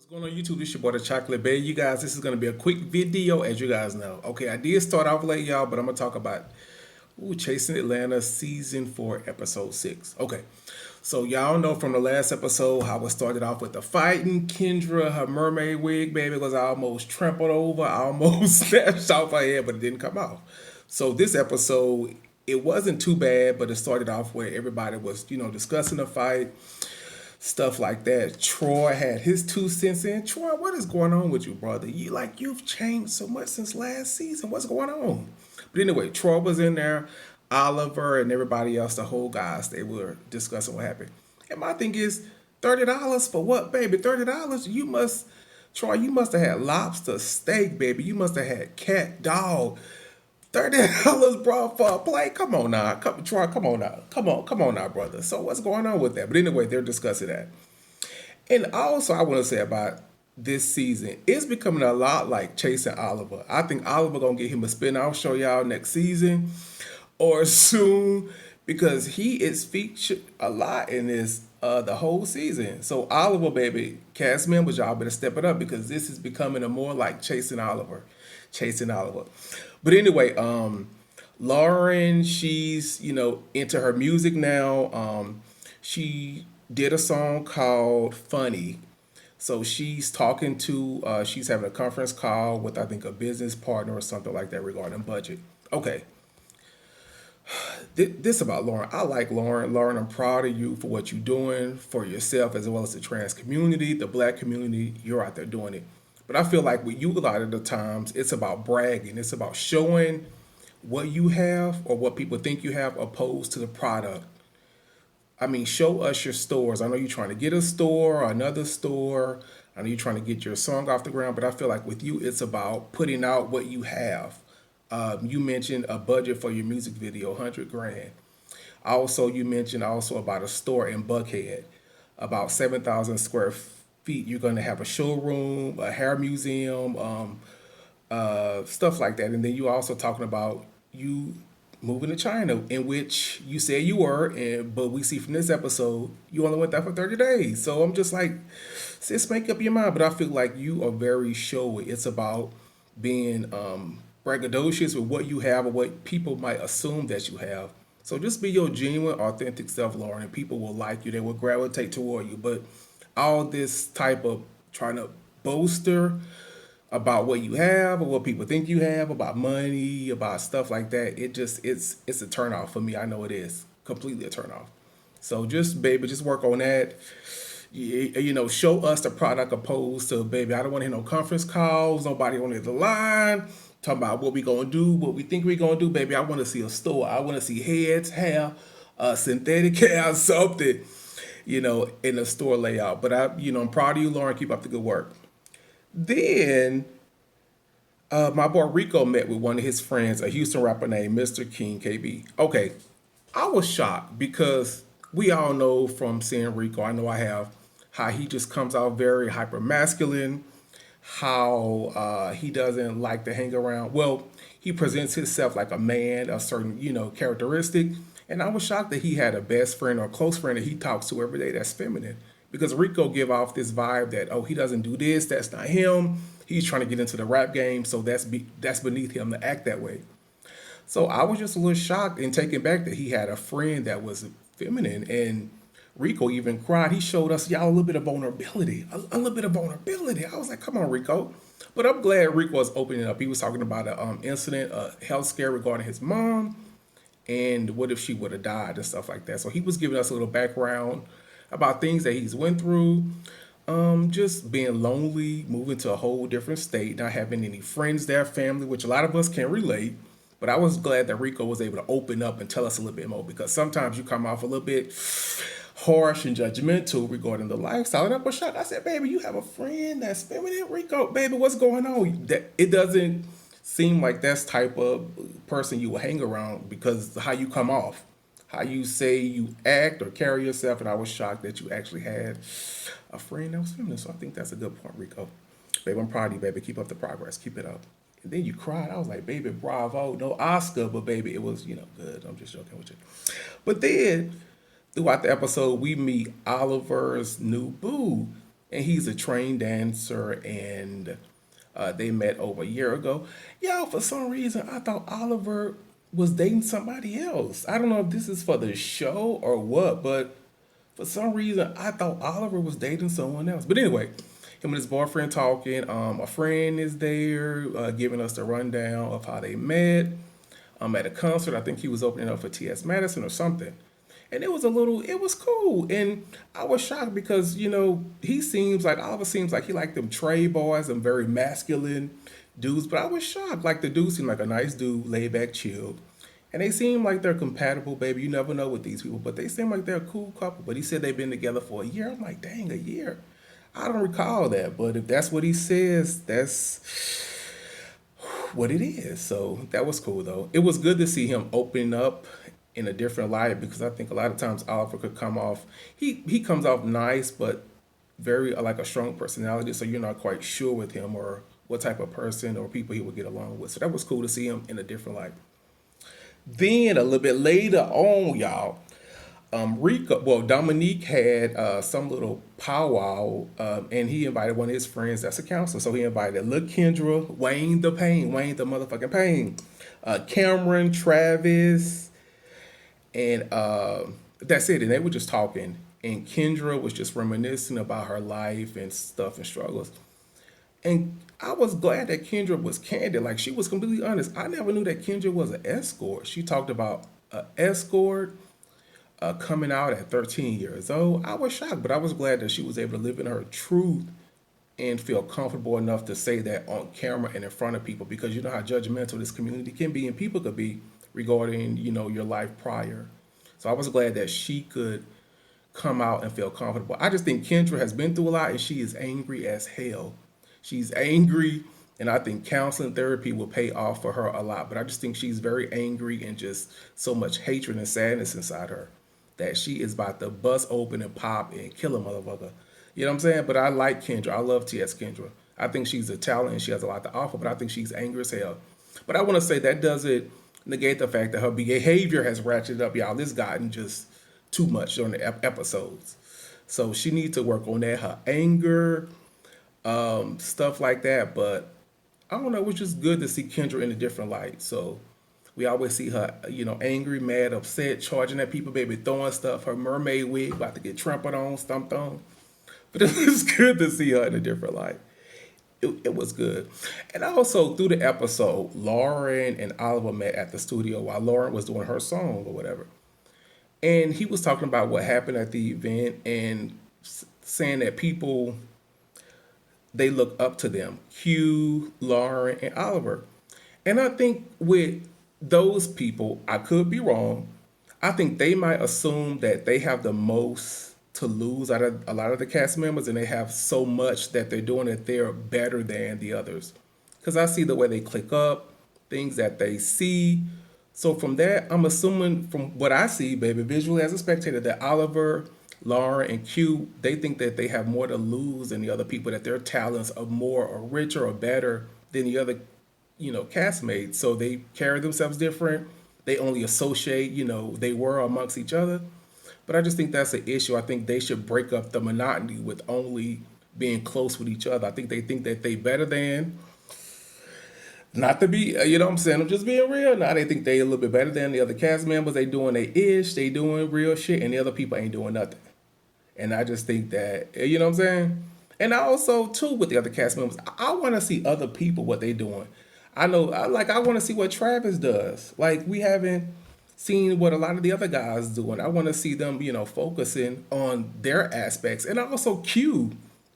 What's going on YouTube? This your boy the Chocolate Bear. You guys, this is going to be a quick video, as you guys know. Okay, I did start off late, y'all, but I'm going to talk about Chasing Atlanta Season 4, Episode 6. Okay, so y'all know from the last episode how it started off with the fighting. Kendra, her mermaid wig, baby, was almost trampled over, almost snatched off her head, but it didn't come off. So this episode, it wasn't too bad, but it started off where everybody was, discussing the fight, stuff like that. Troy had his 2 cents in. Troy, what is going on with you, brother? You've changed so much since last season. What's going on? But anyway, Troy was in there, Oliver and everybody else, the whole guys, they were discussing what happened. And my thing is, $30 for what, baby? $30? Troy, you must have had lobster steak, baby. You must have had cat, dog. $30, bro, for a plate. Come on now. Troy, come on now. Come on now, brother. So what's going on with that? But anyway, they're discussing that. And also I want to say about this season, it's becoming a lot like Chasing Oliver. I think Oliver gonna get him a spin-off show y'all next season or soon because he is featured a lot in this the whole season. So Oliver, baby, cast members, y'all better step it up because this is becoming a more like Chasing Oliver. Chasing Oliver. But anyway, Lauren, she's, into her music now. She did a song called Funny. So she's having a conference call with, I think, a business partner or something like that regarding budget. Okay, this about Lauren. I like Lauren. Lauren, I'm proud of you for what you're doing for yourself as well as the trans community, the black community. You're out there doing it. But I feel like with you, a lot of the times, it's about bragging. It's about showing what you have or what people think you have opposed to the product. I mean, show us your stores. I know you're trying to get a store or another store. I know you're trying to get your song off the ground, but I feel like with you, it's about putting out what you have. You mentioned a budget for your music video, 100 grand. Also, you mentioned also about a store in Buckhead, about 7,000 square feet. You're going to have a showroom, a hair museum, stuff like that. And then you also talking about you moving to China, in which you said you were, but we see from this episode you only went there for 30 days. So I'm just like, sis, make up your mind. But I feel like you are very showy. It's about being braggadocious with what you have or what people might assume that you have. So just be your genuine, authentic self, Lauren, and people will like you. They will gravitate toward you. But all this type of trying to bolster about what you have or what people think you have, about money, about stuff like that, it's a turnoff for me. I know it is completely a turnoff. So just baby, just work on that. Show us the product opposed to baby. I don't want to hear no conference calls, nobody on the line talking about what we gonna do, what we think we gonna do, baby. I want to see a store. I want to see heads, hair, synthetic hair, something, in the store layout. But I'm proud of you, Lauren. Keep up the good work. Then my boy Rico met with one of his friends, a Houston rapper named Mr. King KB. Okay, I was shocked because we all know from seeing Rico, I know I have, how he just comes out very hyper masculine, how he doesn't like to hang around. Well, he presents himself like a man, a certain, characteristic. And I was shocked that he had a best friend or a close friend that he talks to every day that's feminine. Because Rico give off this vibe that, oh, he doesn't do this, that's not him. He's trying to get into the rap game, so that's beneath him to act that way. So I was just a little shocked and taken back that he had a friend that was feminine. And Rico even cried. He showed us y'all a little bit of vulnerability, a little bit of vulnerability. I was like, come on, Rico. But I'm glad Rico was opening up. He was talking about an incident, a health scare regarding his mom, and what if she would have died and stuff like that. So he was giving us a little background about things that he's went through, just being lonely, moving to a whole different state, not having any friends there, family, which a lot of us can relate. But I was glad that Rico was able to open up and tell us a little bit more because sometimes you come off a little bit harsh and judgmental regarding the lifestyle. And I was shocked. I said, baby, you have a friend that's feminine, Rico. Baby, what's going on? That it doesn't seem like that's type of person you will hang around because how you come off, how you say you act or carry yourself. And I was shocked that you actually had a friend that was feminine. So I think that's a good point, Rico. Baby, I'm proud of you, baby. Keep up the progress. Keep it up. And then you cried. I was like, baby, bravo. No Oscar, but baby, it was, good. I'm just joking with you. But then throughout the episode, we meet Oliver's new boo. and he's a trained dancer, and they met over a year ago. Y'all, for some reason, I thought Oliver was dating somebody else. I don't know if this is for the show or what, but for some reason, I thought Oliver was dating someone else. But anyway, him and his boyfriend talking. A friend is there giving us the rundown of how they met. At a concert. I think he was opening up for T.S. Madison or something. And it was cool. And I was shocked because, Oliver seems like he liked them Trey boys and very masculine dudes. But I was shocked. Like, the dude seemed like a nice dude, laid back, chilled. And they seem like they're compatible, baby. You never know with these people, but they seem like they're a cool couple. But he said they've been together for a year. I'm like, dang, a year. I don't recall that, but if that's what he says, that's what it is. So that was cool though. It was good to see him open up in a different light because I think a lot of times Oliver could come off he comes off nice but very like a strong personality, so you're not quite sure with him or what type of person or people he would get along with. So that was cool to see him in a different light. Then a little bit later on, y'all, Dominique had some little powwow, and he invited one of his friends that's a counselor. So he invited Lil Kendra, Wayne the motherfucking Pain, Cameron, Travis, and that's it. And they were just talking. And Kendra was just reminiscing about her life and stuff and struggles. And I was glad that Kendra was candid. Like, she was completely honest. I never knew that Kendra was an escort. She talked about an escort coming out at 13 years old. I was shocked, but I was glad that she was able to live in her truth and feel comfortable enough to say that on camera and in front of people, because you know how judgmental this community can be and people could be regarding, your life prior. So I was glad that she could come out and feel comfortable. I just think Kendra has been through a lot and she is angry as hell. She's angry, and I think counseling therapy will pay off for her a lot. But I just think she's very angry and just so much hatred and sadness inside her that she is about to bust open and pop and kill a motherfucker. You know what I'm saying? But I like Kendra. I love T.S. Kendra. I think she's a talent and she has a lot to offer, but I think she's angry as hell. But I want to say that doesn't negate the fact that her behavior has ratcheted up, y'all. It's gotten just too much during the episodes. So she needs to work on that, her anger, stuff like that. But I don't know, it was just good to see Kendra in a different light. So we always see her, angry, mad, upset, charging at people, baby, throwing stuff. Her mermaid wig about to get trampled on, stomped on. But it was good to see her in a different light. It was good. And also through the episode, Lauren and Oliver met at the studio while Lauren was doing her song or whatever. And he was talking about what happened at the event and saying that people, they look up to them. Q, Lauren, and Oliver. And I think with those people, I could be wrong. I think they might assume that they have the most to lose out of a lot of the cast members, and they have so much that they're doing that they're better than the others. Because I see the way they click up, things that they see. So from that, I'm assuming from what I see, baby, visually as a spectator, that Oliver, Lauren, and Q, they think that they have more to lose than the other people, that their talents are more or richer or better than the other, castmates. So they carry themselves different. They only associate, they were amongst each other. But I just think that's an issue. I think they should break up the monotony with only being close with each other. I think that they better than, not to be, you know what I'm saying? I'm just being real. Now they think they a little bit better than the other cast members. They doing their ish, they doing real shit, and the other people ain't doing nothing. And I just think that, you know what I'm saying? And I also, too, with the other cast members, I want to see other people, what they doing. I know, I want to see what Travis does. Like, we haven't seen what a lot of the other guys doing. I want to see them, focusing on their aspects. And also Q.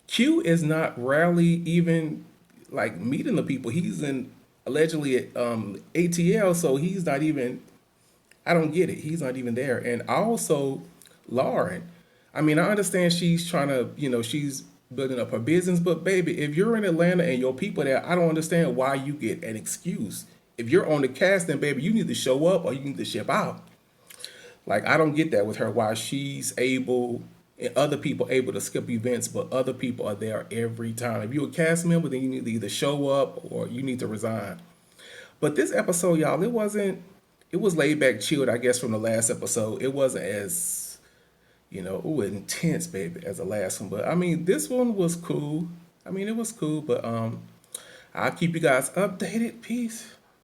Q is not rarely even, like, meeting the people. He's in, allegedly, at ATL, so he's not even, I don't get it. He's not even there. And also, Lauren. I mean, I understand she's trying to, she's building up her business, but baby, if you're in Atlanta and your people there, I don't understand why you get an excuse. If you're on the cast, then baby, you need to show up or you need to ship out. Like, I don't get that with her, why she's able and other people able to skip events, but other people are there every time. If you're a cast member, then you need to either show up or you need to resign. But this episode, y'all, it was laid back, chilled, I guess, from the last episode. It wasn't as, Ooh, intense, baby, as the last one. But I mean, this one was cool. I mean, it was cool, but I'll keep you guys updated. Peace.